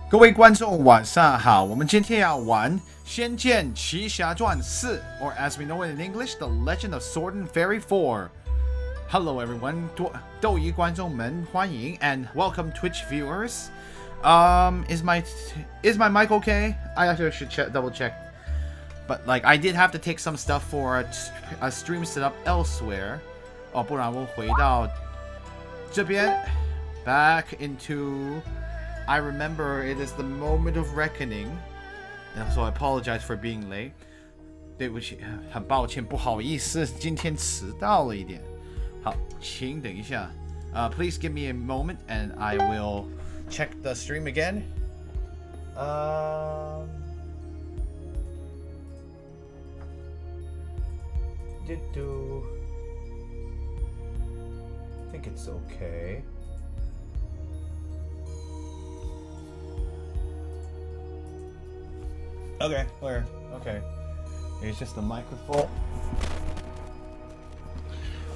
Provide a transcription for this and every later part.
各位观众晚上好，我们今天要玩《仙剑奇侠传四》，or as we know it in English, The Legend of Sword and Fairy 4. Hello everyone, 斗鱼观众们欢迎 and welcome Twitch viewers. Is my mic okay? I actually should double check. But like I did have to take some stuff for a stream setup elsewhere. 不然我回到这边 back into. I remember it is the moment of reckoning, and so I apologize for being late. 对不起，很抱歉，不好意思，今天迟到了一点。好，请等一下。Please give me a moment, and I will check the stream again. I think it's okay. Okay, where? Okay. It's just the microphone.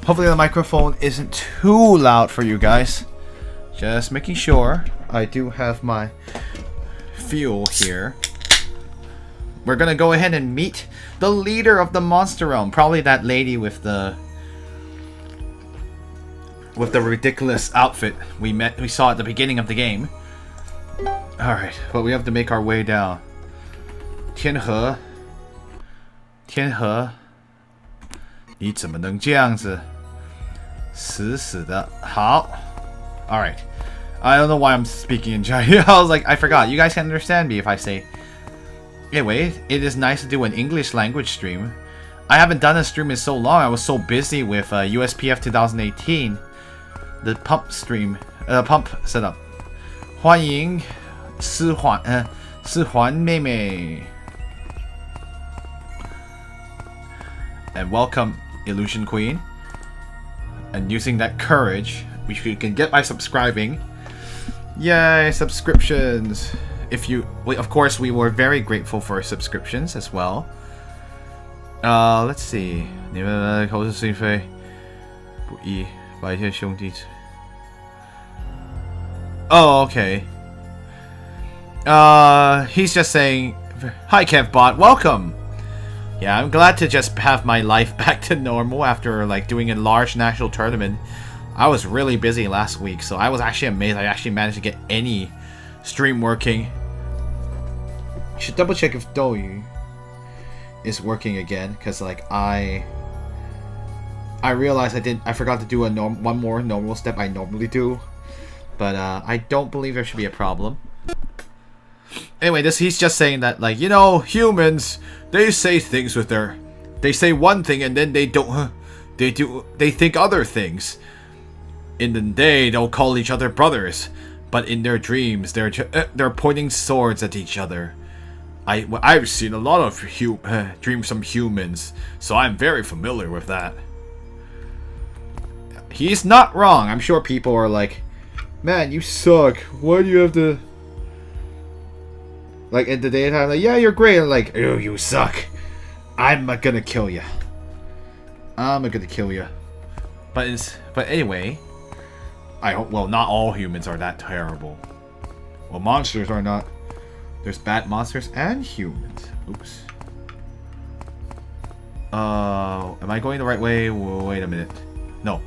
Hopefully the microphone isn't too loud for you guys. Just making sure. I do have my fuel here. We're gonna go ahead and meet the leader of the monster realm. Probably that lady with the ridiculous outfit we saw at the beginning of the game. Alright, but we have to make our way down. 天河，你怎么能这样子？死死的。好 Alright. I don't know why I'm speaking in Chinese. I was like, I forgot. You guys can understand me if I say. Anyway, it is nice to do an English language stream. I haven't done a stream in so long. I was so busy with USPF 2018. The pump stream. Pump setup. 欢迎思环妹妹。And welcome, Illusion Queen. And using that courage, which you can get by subscribing. Yay, subscriptions! Of course, we were very grateful for subscriptions as well. Let's see. 你们的口是心非，不宜把一些兄弟。Oh, okay. He's just saying, "Hi, KevBot, welcome." Yeah, I'm glad to just have my life back to normal after like doing a large national tournament. I was really busy last week, so I was actually amazed I actually managed to get any stream working. You should double check if Douyu is working again, because like I realized I forgot to do one more normal step I normally do, but I don't believe there should be a problem. Anyway, he's just saying that, like, you know, humans, they say things they say one thing and then they think other things. In the day, they'll call each other brothers, but in their dreams, they're pointing swords at each other. I've seen a lot of dreams from humans, so I'm very familiar with that. He's not wrong. I'm sure people are like, man, you suck. Why do you have to... Like, in the daytime, like, yeah, you're great. And like, oh, you suck. I'm gonna kill you. But anyway, I hope, well, not all humans are that terrible. Well, monsters are not. There's bad monsters and humans. Oops. Am I going the right way? Wait a minute. No,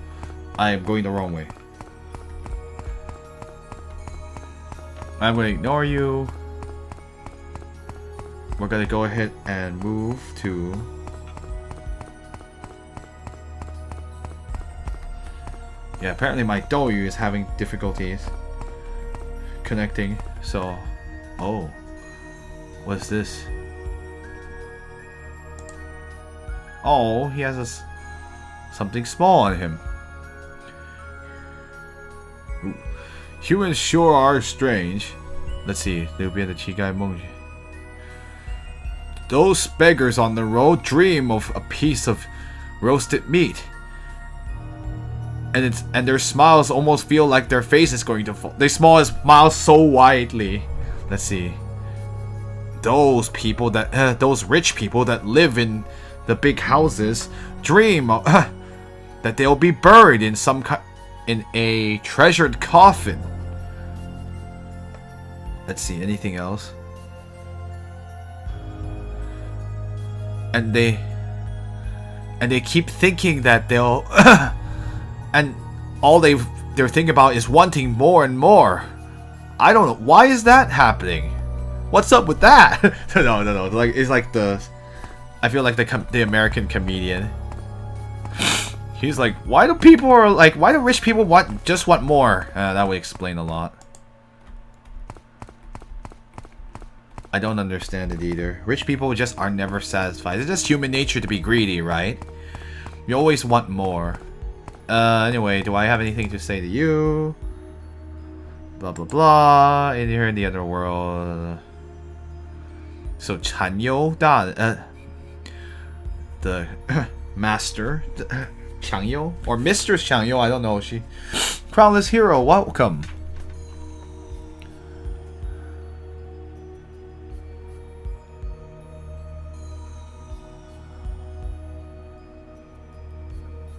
I am going the wrong way. I'm gonna ignore you. We're gonna go ahead and move to... Yeah, apparently my Douyu is having difficulties connecting, so... Oh. What's this? Oh, he has something small on him. Ooh. Humans sure are strange. Let's see. Those beggars on the road dream of a piece of roasted meat. And their smiles almost feel like their face is going to fall. They smile so widely. Let's see. Those people those rich people that live in the big houses dream that they'll be buried in a treasured coffin. Let's see, anything else? And they keep thinking that they'll and all they're thinking about is wanting more and more. I don't know, why is that happening? What's up with that? No. Like it's like I feel like the American comedian. He's like, why do rich people just want more? That would explain a lot. I don't understand it either. Rich people just are never satisfied. It's just human nature to be greedy, right? You always want more. Anyway, do I have anything to say to you? Blah blah blah. In here in the other world. So Chanyo the master Changyou or Mistress Changyou, I don't know. She crownless hero, welcome.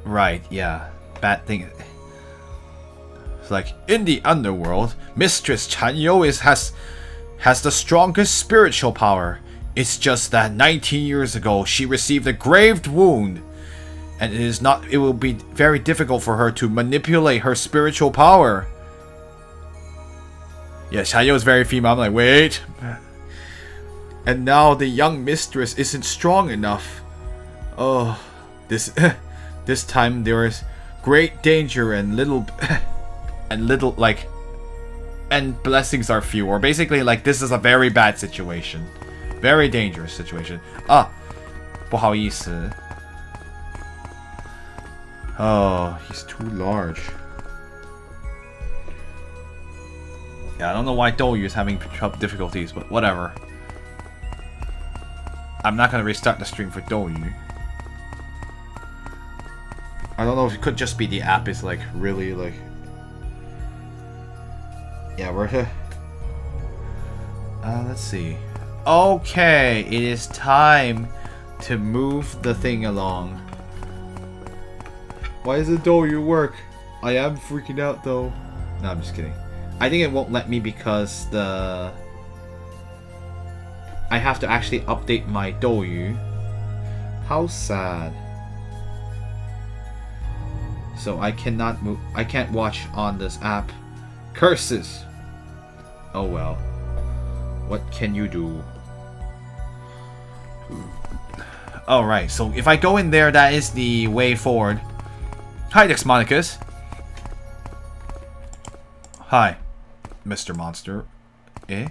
Right, yeah. Bad thing. It's like in the underworld, Mistress Changyou has the strongest spiritual power. It's just that 19 years ago she received a grave wound, and it will be very difficult for her to manipulate her spiritual power. Yeah, Changyou is very female. I'm like, wait. And now the young mistress isn't strong enough. Oh, this time there is great danger and and blessings are few. Or basically, like, this is a very bad situation. Very dangerous situation. 不好意思. Oh, he's too large. Yeah, I don't know why Douyu is having difficulties, but whatever. I'm not gonna restart the stream for Douyu. I don't know if it could just be the app is like really like. Yeah, we're here. Let's see. Okay, it is time to move the thing along. Why does the Douyu work? I am freaking out though. No, I'm just kidding. I think it won't let me because I have to actually update my Douyu. How sad. So I cannot move. I can't watch on this app. Curses. Oh well. What can you do? Alright, so if I go in there, that is the way forward. Hi, Dexmonicus. Hi, Mr. Monster. Eh?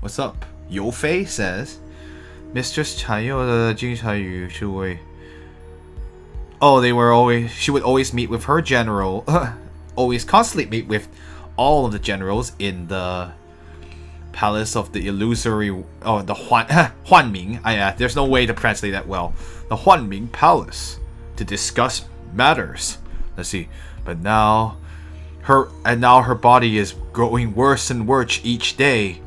What's up? Yofei says, Mistress Changyou 的精彩语是为 Oh, she would always meet with her general, constantly meet with all of the generals in the palace of the illusory, the Huan Ming. There's no way to translate that well. The Huan Ming Palace to discuss matters. Let's see. But now her body is growing worse and worse each day.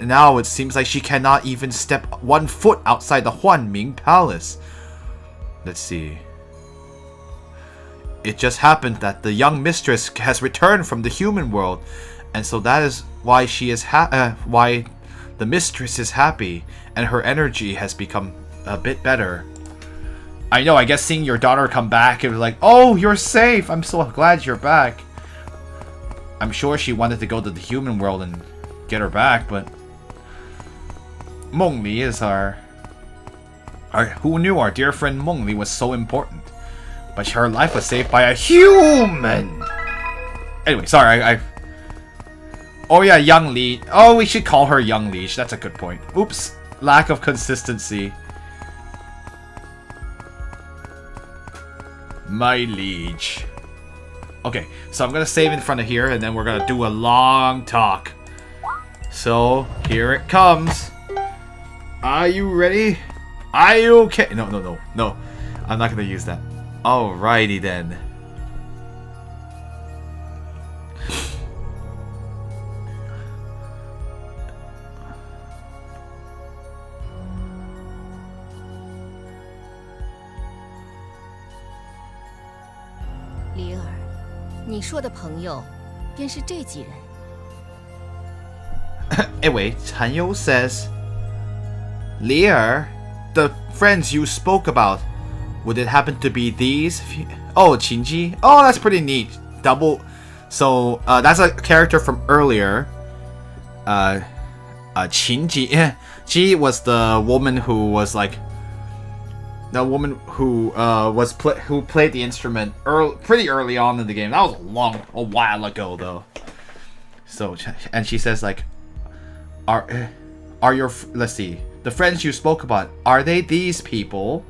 Now it seems like she cannot even step 1 foot outside the Huan Ming Palace. Let's see. It just happened that the young mistress has returned from the human world, and so that is why why the mistress is happy, and her energy has become a bit better. I know. I guess seeing your daughter come back, it was like, oh, you're safe. I'm so glad you're back. I'm sure she wanted to go to the human world and get her back, but Meng Li is who knew our dear friend Meng Li was so important? But her life was saved by a human! Anyway, sorry, Oh yeah, Young Li. Oh, we should call her Young Li. That's a good point. Oops. Lack of consistency. My liege. Okay, so I'm gonna save in front of here, and then we're gonna do a long talk. So, here it comes. Are you ready? Are you okay? No. I'm not gonna use that. Alrighty then.李儿，你说的朋友，便是这几人。Anyway, Chan Yu says, Lear, the friends you spoke about, would it happen to be these? Oh, Qinji. Oh, that's pretty neat. Double. So, that's a character from earlier. Qinji. Ji was the woman who was like the woman who who played the instrument pretty early on in the game. That was a while ago though. So, and she says like, are your, let's see, the friends you spoke about, are they these people?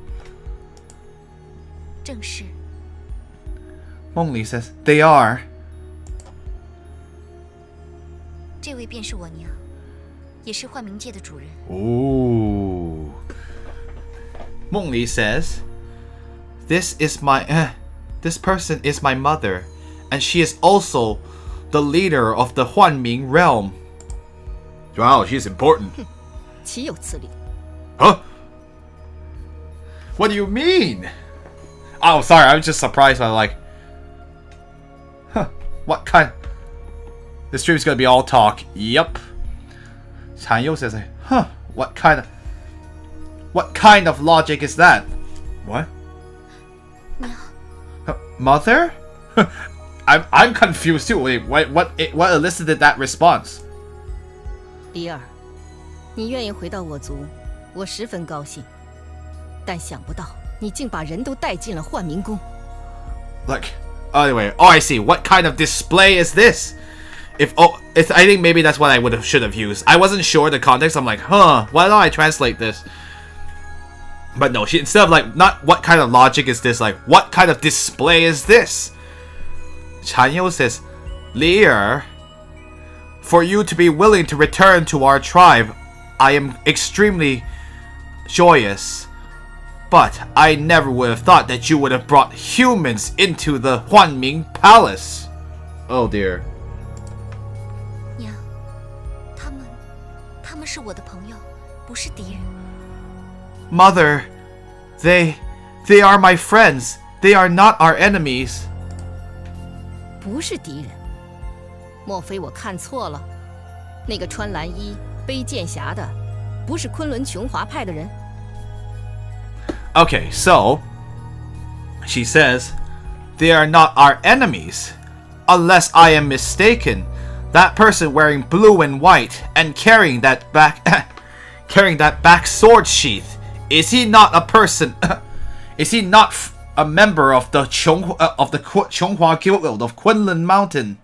正是。梦里 says they are. 这位便是我娘，也是幻冥界的主人。Ooh. 梦里 says, this person is my mother, and she is also the leader of the Huan realm. Wow, she's important. 岂有此理！ Huh? What do you mean? Oh, sorry, I was just surprised by like, huh, what kind? This stream's gonna be all talk. Yep. Chan Yu says, huh, what kind of logic is that? What? 娘， Mother? I'm confused too. Wait, what elicited that response? 李尔，你愿意回到我族，我十分高兴。但想不到你竟把人都带进了幻冥宫。Like, anyway, oh, I see. What kind of display is this? I think maybe that's what I should have used. I wasn't sure the context. I'm like, huh, why don't I translate this? But no, instead of like, not what kind of logic is this, like, what kind of display is this? Chan Yu says, Lear, for you to be willing to return to our tribe, I am extremely joyous. But I never would have thought that you would have brought humans into the Huanming Palace. Oh dear. 娘，他们是我的朋友，不是敌人。 Mother, they are my friends. They are not our enemies. 不是敌人？莫非我看错了？那个穿蓝衣、背剑匣的，不是昆仑琼华派的人？ Okay, so she says they are not our enemies. Unless I am mistaken, that person wearing blue and white and carrying that back sword sheath, is he not a person? Is he not a member of the Chonghua Guild of Kunlun Mountain?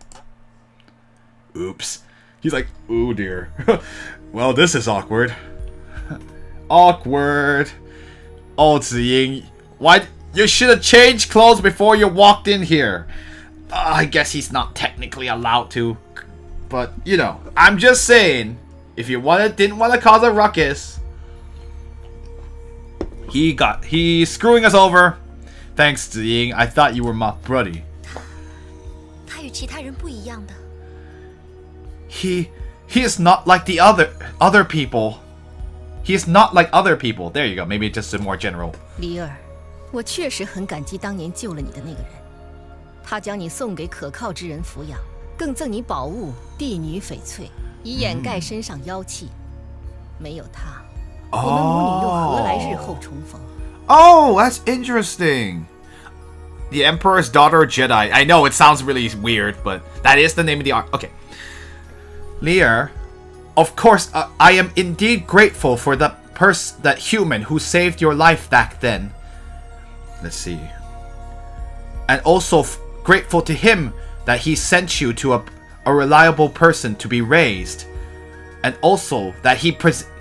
Oops. He's like, oh dear. Well, this is awkward. Awkward. Oh, Ziying, why? You should have changed clothes before you walked in here. I guess he's not technically allowed to. But, you know, I'm just saying, if you didn't want to cause a ruckus, he's screwing us over. Thanks, Ziying. I thought you were my buddy. 他与其他人不一样的。 He is not like the other people. He is not like other people. There you go. Maybe just a more general. 李尔，我确实很感激当年救了你的那个人。他将你送给可靠之人抚养，更赠你宝物帝女翡翠，以掩盖身上妖气。没有他，我们母女又何来日后重逢？ Oh, that's interesting. The Emperor's Daughter Jedi. I know it sounds really weird, but that is the name of the arc. Okay. Lear, of course, I am indeed grateful for that human who saved your life back then. Let's see. And also grateful to him that he sent you to a reliable person to be raised. And also that he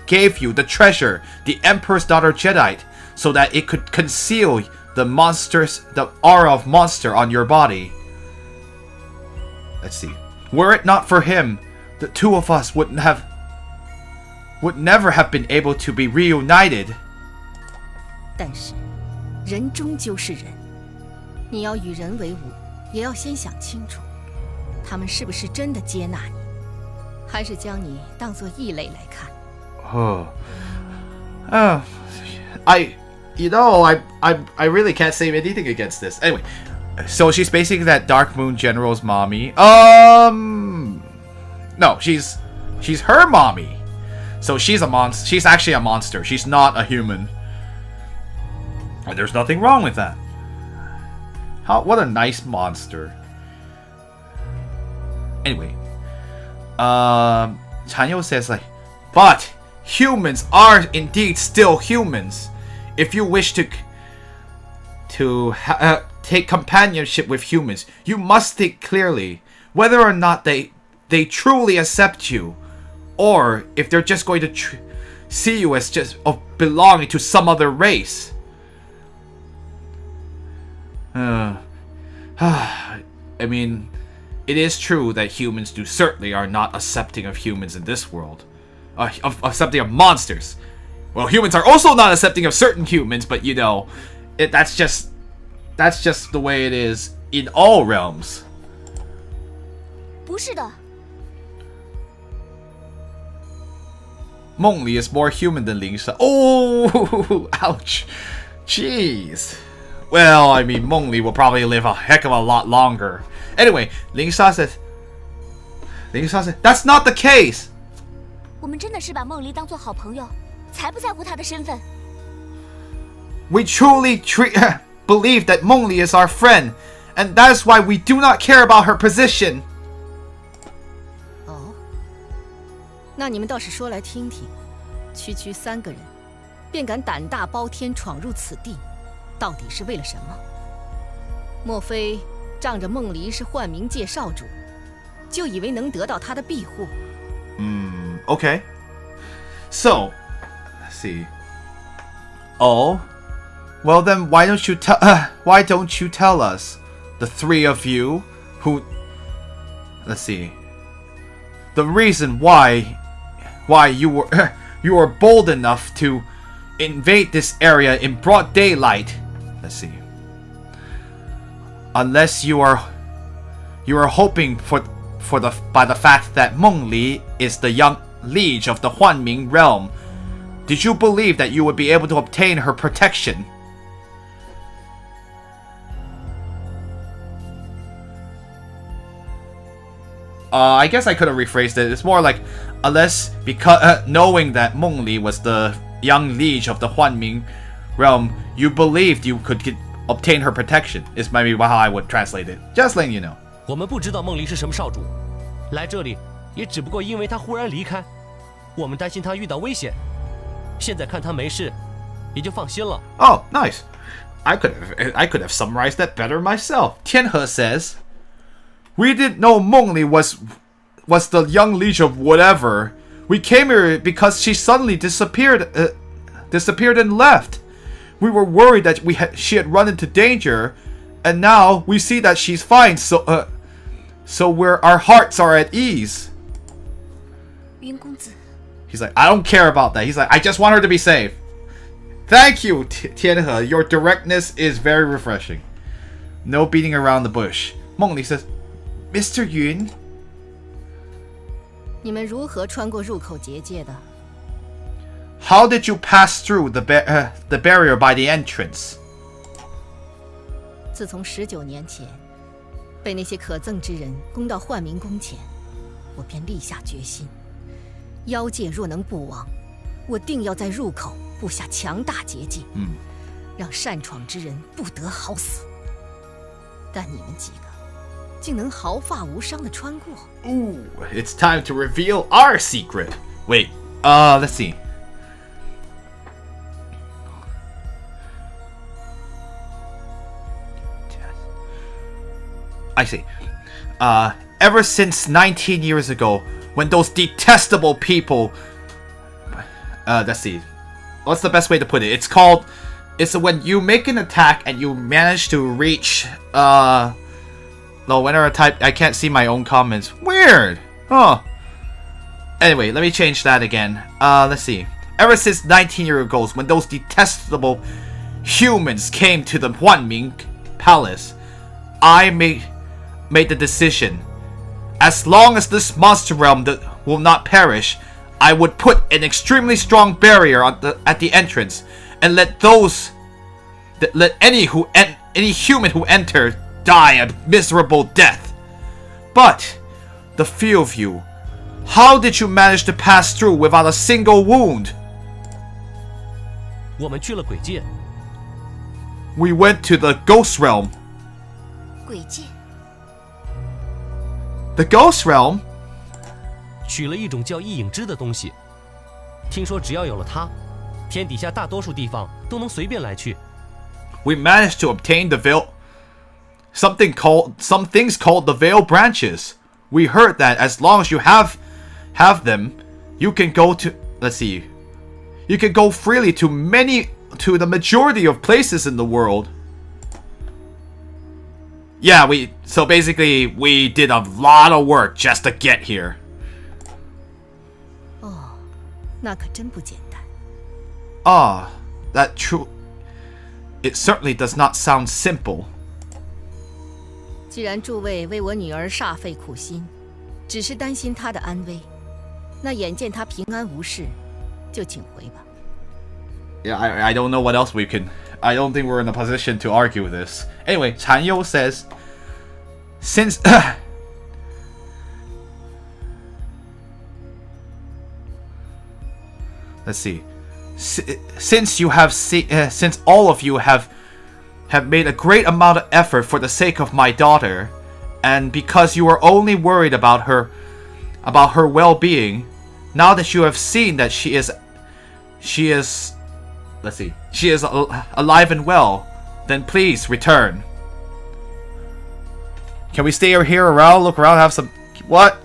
gave you the treasure, the Emperor's Daughter Jedi, so that it could conceal the aura of monster on your body. Let's see. Were it not for him, the two of us would never have been able to be reunited. 但是，人终究是人，你要与人为伍，也要先想清楚，他们是不是真的接纳你，还是将你当作异类来看。 I really can't say anything against this. Anyway, so she's basically that Dark Moon General's mommy. No, she's She's her mommy. So she's a monster. She's actually a monster. She's not a human. And there's nothing wrong with that. What a nice monster. Anyway. Chanyo says like, but humans are indeed still humans. If you wish to take companionship with humans, you must think clearly whether or not they truly accept you, or if they're just going to see you as just belonging to some other race. I mean, it is true that humans certainly are not accepting of humans in this world. Accepting of monsters. Well, humans are also not accepting of certain humans, but you know, that's just the way it is in all realms. 不是的。梦里 is more human than 灵莎. Oh, ouch. Jeez. Well, I mean, Meng Li will probably live a heck of a lot longer. Anyway, 灵莎 says, that's not the case. 我们真的是把梦离当作好朋友，才不在乎她的身份。We truly believe that Meng Li is our friend, and that is why we do not care about her position. 哦，那你们倒是说来听听，区区3个人，便敢胆大包天闯入此地，到底是为了什么？莫非仗着梦离是幻冥界少主，就以为能得到他的庇护？ Okay. So, let's see. Oh, well then, why don't you tell us, the three of you, who? Let's see. The reason why you were bold enough to invade this area in broad daylight. Let's see. Unless you are hoping by the fact that Meng Li is the young liege of the Huan realm, did you believe that you would be able to obtain her protection? I guess I could have rephrased it. It's more like, knowing that Meng Li was the young liege of the Huan realm, you believed you could obtain her protection. Is maybe how I would translate it. Just letting you know. 我们不知道梦离是什么少主，来这里也只不过因为他忽然离开，我们担心他遇到危险。现在看他没事，也就放心了。Oh, nice. I could have summarized that better myself. Tianhe says, "We didn't know Meng Li was the young liege of whatever. We came here because she suddenly disappeared and left. We were worried that she had run into danger, and now we see that she's fine. So our hearts are at ease." 云公子， He's like, I don't care about that. He's like, I just want her to be safe. Thank you, Tianhe. Your directness is very refreshing. No beating around the bush. Meng Li says, Mr. Yun. 你们如何穿过入口结界的？ How did you pass through the barrier by the entrance? 自从19年前被那些可憎之人攻到幻冥宫前，我便立下决心，妖界若能不亡，我定要在入口布下强大结界，让擅闯之人不得好死。但你们几个竟能毫发无伤地穿过。 Ooh, it's time to reveal our secret. Wait, let's see. I see. Ever since 19 years ago, when those detestable people... let's see. What's the best way to put it? It's when you make an attack and you manage to reach... No, whenever I type... I can't see my own comments. Weird! Huh. Anyway, let me change that again. Let's see. Ever since 19 years ago, when those detestable humans came to the Huanming Palace, I made the decision. As long as this monster realm will not perish, I would put an extremely strong barrier at the entrance and let any human who enter die a miserable death. But the few of you How did you manage to pass through without a single wound? 我们去了鬼界， We went to the ghost realm. 鬼界， The ghost realm? 取了一种叫异影之的东西。听说只要有了它，天底下大多数地方都能随便来去。 We managed to obtain the veil. Some things called the veil branches. We heard that as long as you have them, you can go to, let's see, you can go freely to the majority of places in the world. Yeah, so basically we did a lot of work just to get here. 哦，那可真不简单。 Ah, that true. It certainly does not sound simple. 既然诸位为我女儿煞费苦心，只是担心她的安危，那眼见她平安无事，就请回吧。 Yeah, I don't know what else we can. I don't think we're in a position to argue this. Anyway, Chan Yu says, since let's see, since all of you have made a great amount of effort for the sake of my daughter, and because you are only worried about her well-being, now that you have seen that she is alive and well, then please return. Can we stay here around, look around, have some... What?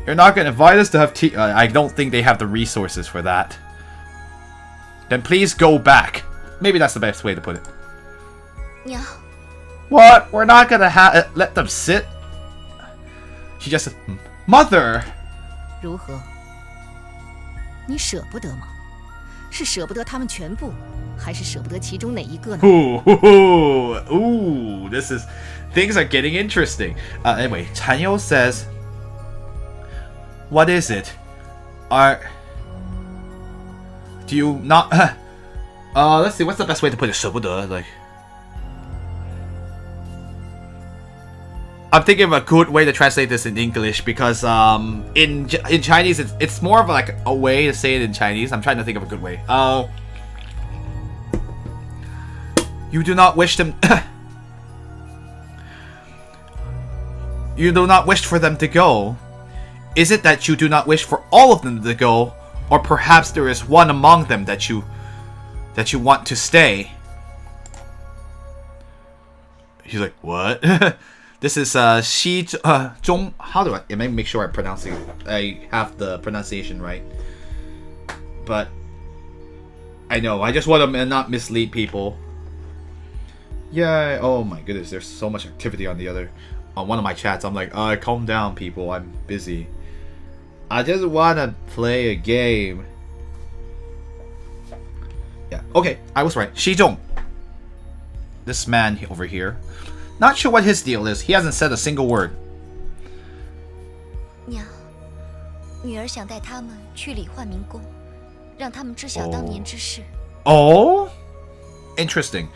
You're not going to invite us to have tea? I don't think they have the resources for that. Then please go back. Maybe that's the best way to put it. 娘， What? We're not going to let them sit? She just said, Mother! 如何？你舍不得吗？是舍不得他们全部，还是舍不得其中哪一个呢？ Ooh, things are getting interesting. Anyway, Chanyo says, what is it? Do you not, let's see, what's the best way to put it? 舍不得, like, I'm thinking of a good way to translate this in English because in Chinese it's more of like a way to say it in Chinese. I'm trying to think of a good way. You do not wish them. You do not wish for them to go. Is it that you do not wish for all of them to go, or perhaps there is one among them that you want to stay? He's like, what? This is Xi Zhong. How do I? Let me make sure I have the pronunciation right. But I know I just want to not mislead people. Yeah. Oh my goodness, there's so much activity on one of my chats. I'm like, calm down, people. I'm busy. I just want to play a game. Yeah. Okay, I was right. Xi Zhong. This man over here. Not sure what his deal is. He hasn't said a single word. 娘，女儿想带他们去理焕明宫，让他们知晓当年之事。 Oh? Interesting.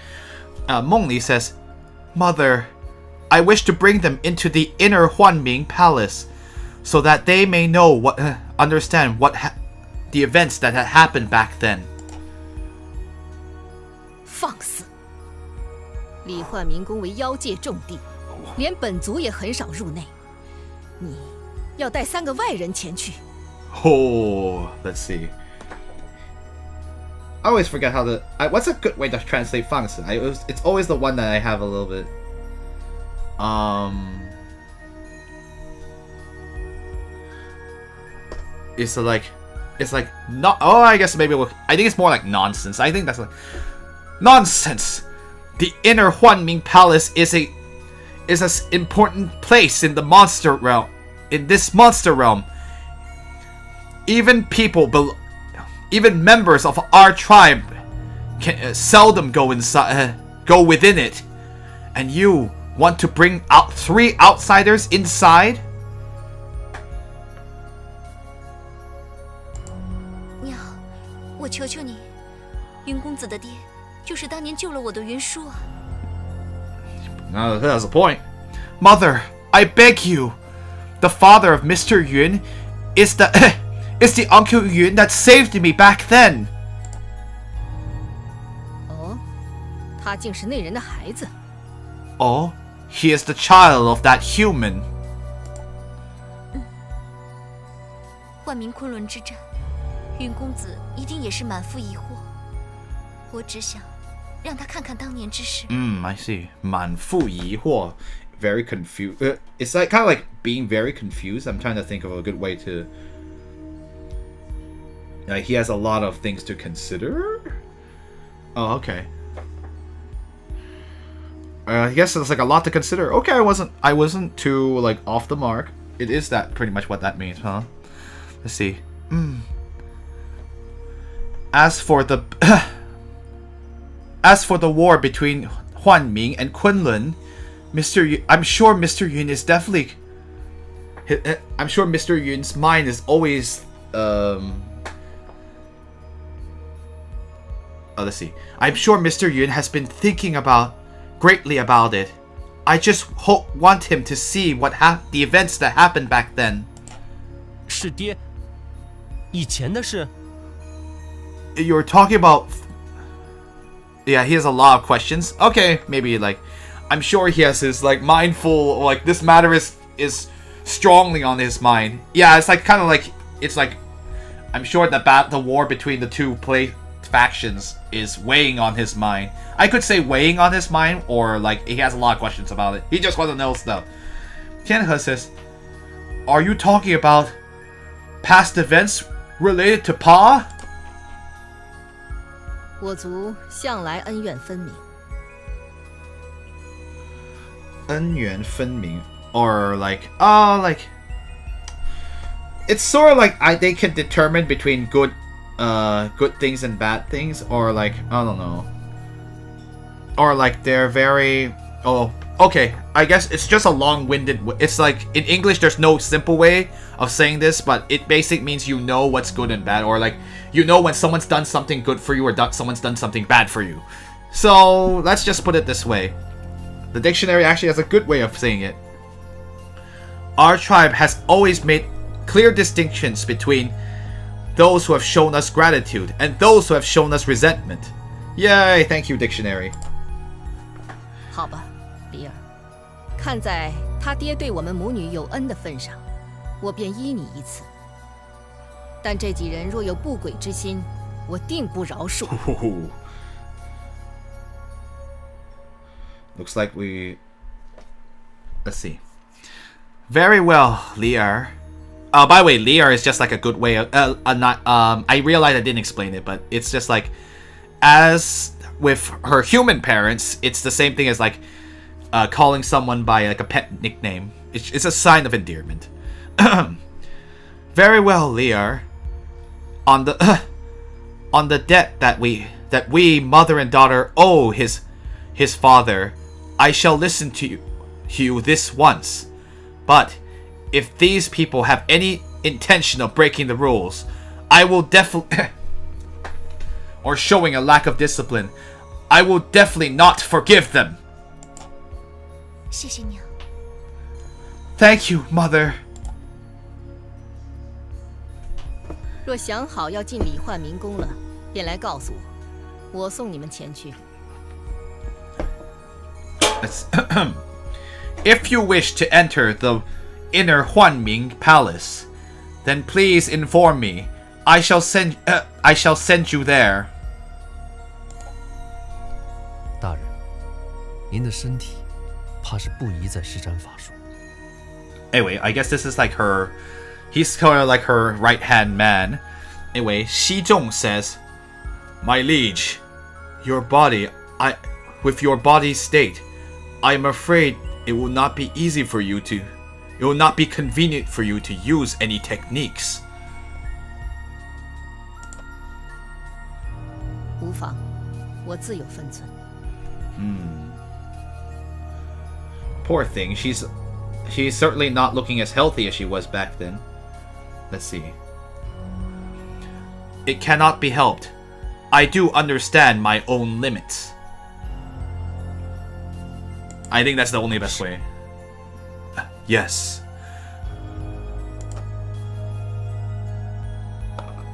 Mengli says, Mother, I wish to bring them into the inner Huanming Palace, so that they may know understand the events that had happened back then. 放肆！李焕明宫为妖界重地，连本族也很少入内。你要带3个外人前去。 Oh, let's see. I always forget how to... what's a good way to translate 放肆? It's always the one that I have a little bit... It's like not... Oh, I guess maybe... I think it's more like nonsense. I think that's like... Nonsense! The inner Huanming Palace is an important place in the monster realm. In this monster realm, even members of our tribe can seldom go within it. And you want to bring out 3 outsiders inside? 娘，我求求你，云公子的爹就是当年救了我的云舒啊。 No, that's the point. Mother, I beg you. The father of Mr. Yun it's the it's the Uncle Yun that saved me back then. 哦，他竟是那人的孩子。Oh, he is the child of that human. 万民昆仑之战，云公子一定也是满腹疑惑。我只想让他看看当年之事。I see. 满腹疑惑. Very confused. It's like kind of like being very confused. I'm trying to think of a good way to. Like he has a lot of things to consider. Oh, okay. I guess it's like a lot to consider. Okay, I wasn't too like off the mark. It is that pretty much what that means, huh? Let's see. As for the war between Huan Ming and Kunlun, I'm sure Mr. Yun is definitely. I'm sure Mr. Yun's mind is always. Let's see. I'm sure Mr. Yun has been thinking greatly about it. I just want him to see the events that happened back then. 是爹，以前的事。 You're talking about. Yeah, he has a lot of questions. Okay, maybe like. I'm sure he has his like mindful, like this matter is strongly on his mind. Yeah, it's like kind of like it's like I'm sure that the war between the two factions is weighing on his mind. I could say weighing on his mind, or like he has a lot of questions about it. He just wants to know stuff. Tianhe says, "Are you talking about past events related to Pa?" 我族向来恩怨分明。恩怨分明, or like it's sort of like they can determine between good things and bad things, or like I don't know, or like they're very okay, I guess it's just a long-winded. It's like in English there's no simple way of saying this, but it basically means you know what's good and bad, or like you know when someone's done something good for you or someone's done something bad for you. So let's just put it this way. The dictionary actually has a good way of saying it. Our tribe has always made clear distinctions between those who have shown us gratitude and those who have shown us resentment. Yay, thank you, dictionary. 好吧，比尔，看在他爹对我们母女有恩的份上，我便依你一次。但这几人若有不轨之心，我定不饶恕。Looks like let's see. Very well, Lier. By the way, Lier is just like a good way of I realized I didn't explain it, but it's just like as with her human parents, it's the same thing as like calling someone by like a pet nickname. It's a sign of endearment. Very well, Lier. On the debt that we mother and daughter owe his father, I shall listen to you this once. But if these people have any intention of breaking the rules, I will definitely or showing a lack of discipline, I will definitely not forgive them. 谢谢娘。 Thank you, mother. 若想好要进李焕民宫了，便来告诉我，我送你们前去。 If you wish to enter the inner Huanming Palace, then please inform me. I shall send you there. 大人，您的身体怕是不宜再施展法术。 Anyway, I guess this is like her. He's kind of like her right-hand man. Anyway, Xizhong says, "My liege, with your body's state, I am afraid it will not be easy for you to. It will not be convenient for you to use any techniques." 无妨，我自有分寸。 Poor thing. She's certainly not looking as healthy as she was back then. Let's see. It cannot be helped. I do understand my own limits. I think that's the only best way. Yes.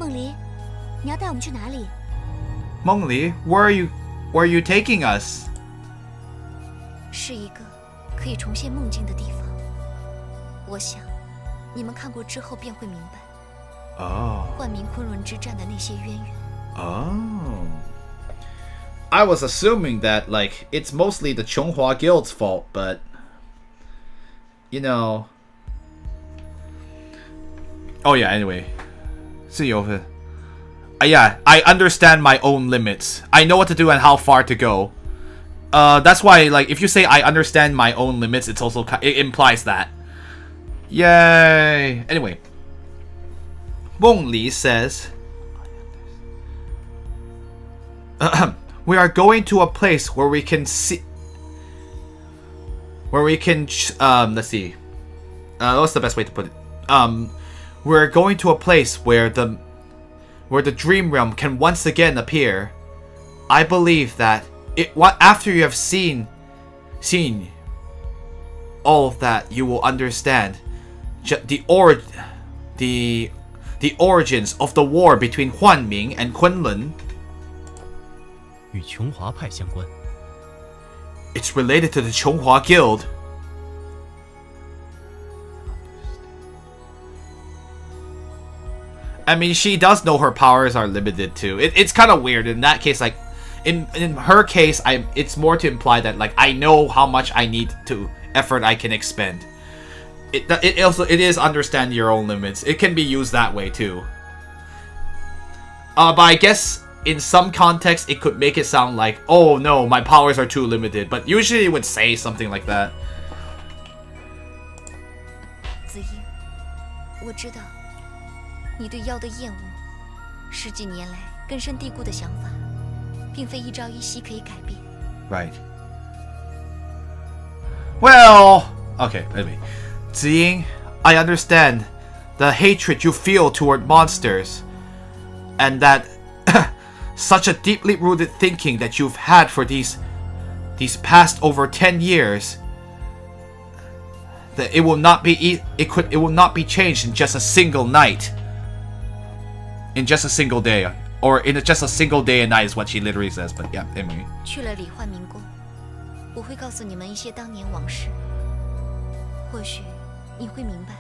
梦离，你要带我们去哪里？ Mengli, where are you taking us? 是一个可以重现梦境的地方。我想，你们看过之后便会明白， Oh. 幻冥昆仑之战的那些渊源。 Oh. I was assuming that, like, it's mostly the Chonghua Guild's fault, but, you know. Oh yeah, anyway. See you over. Yeah, I understand my own limits. I know what to do and how far to go. That's why, like, if you say I understand my own limits, it's also, it implies that. Yay! Anyway. Wong Li says, we are going to a place where we can see... Where we can... let's see. What's the best way to put it? We're going to a place where the dream realm can once again appear. I believe that after you have seen all of that, you will understand the origins of the war between Huan and Kunlun. 与琼华派相关。 It's related to the Chonghua Guild. I mean, she does know her powers are limited too. It's kind of weird in that case. Like, in her case, it's more to imply that, like, I know how much I need to effort I can expend. It is understand your own limits. It can be used that way too. But I guess in some context it could make it sound like, oh no, my powers are too limited. But usually it would say something like that. 子英，我知道你对妖的厌恶，十几年来根深蒂固的想法，并非一朝一夕可以改变。 Right. Well, okay, anyway. Ziying, I understand the hatred you feel toward monsters, and that such a deeply rooted thinking that you've had for these past over 10 years, that it will not be changed in just a single night, in just a single day, or in just a single day and night is what she literally says. But yeah, anyway. 去了理幻明宫，我会告诉你们一些当年往事，或许你会明白，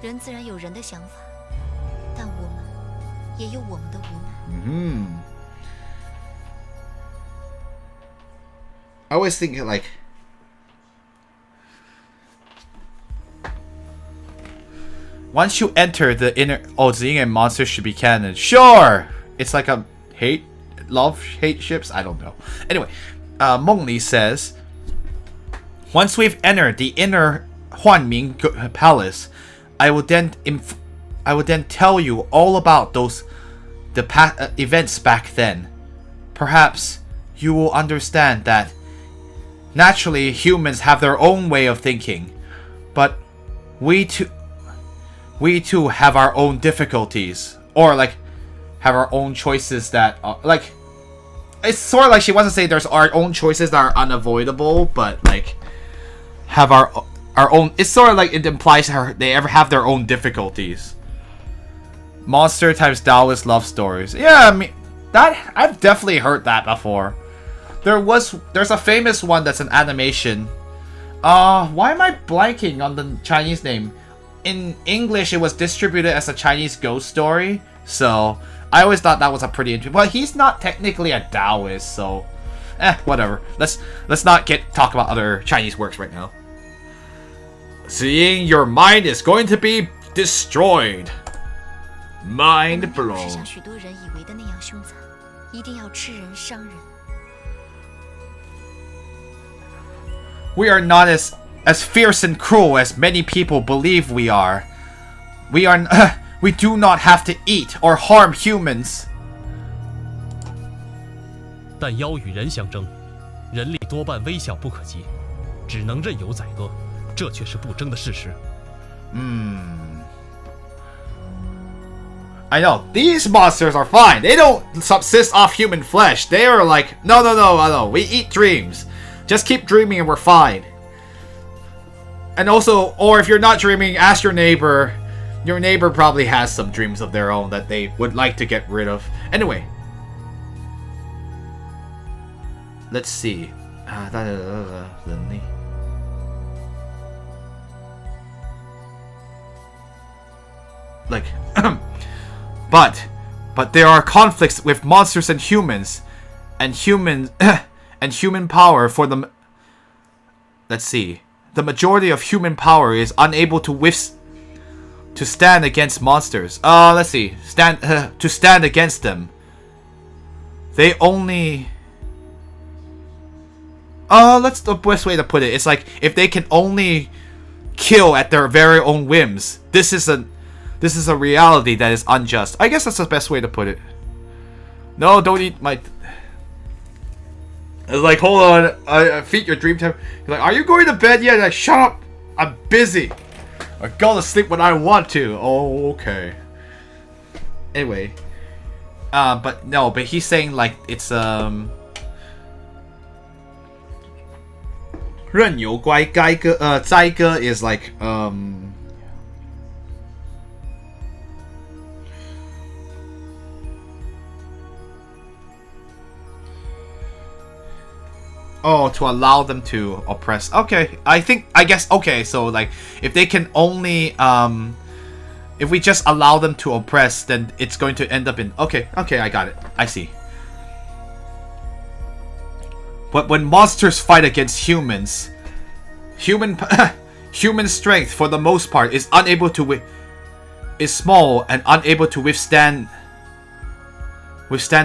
人自然有人的想法，但我们也有我们的无奈。I always think like, once you enter the inner, Ziying and monsters should be canon. Sure, it's like a love-hate ships. I don't know. Anyway, Mengli says, once we've entered the inner Huanming Palace, I will then tell you all about the events back then. Perhaps you will understand that naturally humans have their own way of thinking, but we too have our own difficulties, or like have our own choices that are, like, it's sort of like she wants to say there's our own choices that are unavoidable, but like have our own. It's sort of like it implies they ever have their own difficulties. Monster times Taoist love stories. Yeah, I mean that I've definitely heard that before. There's a famous one that's an animation. Why am I blanking on the Chinese name? In English, it was distributed as a Chinese ghost story, so I always thought that was a pretty interesting. Well, he's not technically a Taoist, so whatever. Let's not talk about other Chinese works right now. Seeing your mind is going to be destroyed. Mind 不是 blown. 像许多人以为的那样凶残，一定要吃人伤人。 We are not as fierce and cruel as many people believe we are. We do not have to eat or harm humans. 但妖与人相争，人力多半微小不可及，只能任由宰割，这却是不争的事实。I know, these monsters are fine. They don't subsist off human flesh. They are like, no, we eat dreams. Just keep dreaming and we're fine. And also, or if you're not dreaming, ask your neighbor. Your neighbor probably has some dreams of their own that they would like to get rid of. Anyway. Let's see. Like, but there are conflicts with monsters and humans, and human power for them. Let's see. The majority of human power is unable to stand against monsters. Let's see. To stand against them. They only. That's the best way to put it. It's like if they can only kill at their very own whims. This is a reality that is unjust. I guess that's the best way to put it. No, don't eat my. It's like, hold on, I feed your dream time. You're like, are you going to bed yet? Like, shut up, I'm busy. I go to sleep when I want to. Oh, okay. Anyway, but he's saying like it's 任由乖该歌哉歌 is like Oh, to allow them to oppress. Okay, I guess, okay, so like, if they can only, if we just allow them to oppress, then it's going to end up in, okay, I got it. I see. But when monsters fight against humans, human strength, for the most part, is small and unable to withstand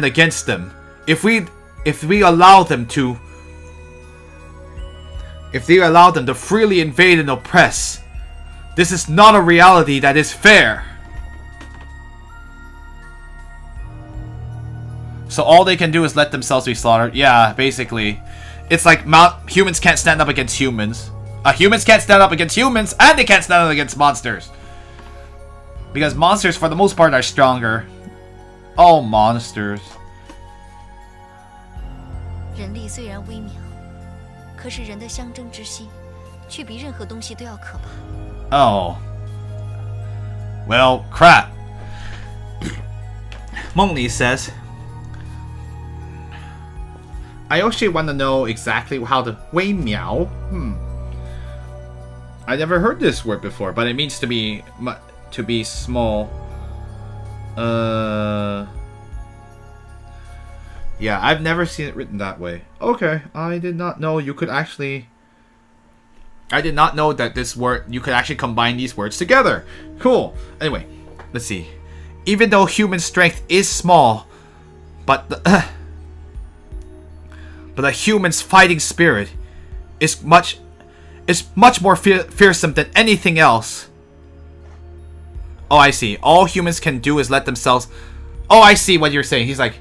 against them. If we allow them to freely invade and oppress, this is not a reality that is fair. So all they can do is let themselves be slaughtered. Yeah, basically. It's like humans can't stand up against humans. Humans can't stand up against humans, and they can't stand up against monsters. Because monsters, for the most part, are stronger. Oh, monsters. 人力虽然微渺，可是人的相争之心，却比任何东西都要可怕。Oh. Well, crap. Mengli says, I actually want to know exactly how the 微渺. I never heard this word before, but it means to be small. Yeah, I've never seen it written that way. Okay, I did not know you could actually. I did not know that you could actually combine these words together. Cool. Anyway, let's see. Even though human strength is small, but the human's fighting spirit is much more fearsome than anything else. Oh, I see. All humans can do is let themselves. Oh, I see what you're saying. He's like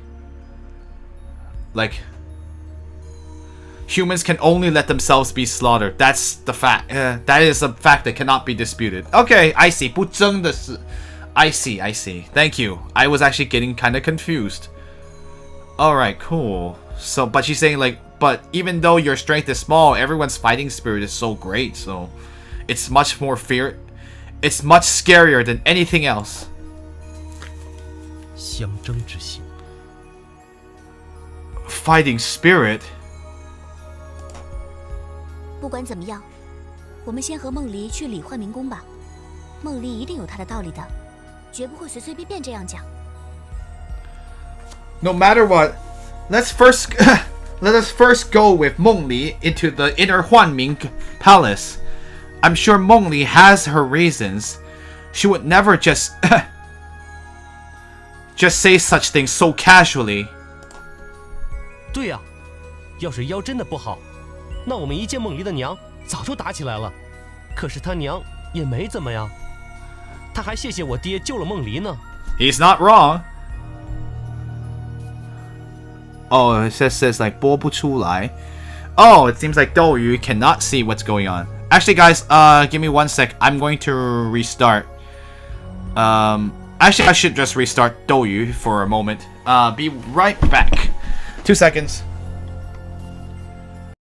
humans can only let themselves be slaughtered. That's the fact. That is a fact that cannot be disputed. Okay, I see. 不争的是 I see. Thank you. I was actually getting kind of confused. Alright, cool. So, but she's saying like, but even though your strength is small, everyone's fighting spirit is so great. So, it's much scarier than anything else. 相争之心 Fighting spirit. 不管怎么样，我们先和梦离去理焕明宫吧。梦离一定有他的道理的，绝不会随随便便这样讲。No matter what, let us first go with Mengli into the inner Huanming palace. I'm sure Mengli has her reasons. She would never just say such things so casually. 对呀，要是腰真的不好，那我们一见梦离的娘早就打起来了。可是他娘也没怎么样，他还谢谢我爹救了梦离呢。He's not wrong. Oh, it says like 播不出来. Oh, it seems like Douyu cannot see what's going on. Actually, guys, give me 1 sec. I'm going to restart. Actually, I should just restart Douyu for a moment. Be right back. 2 seconds.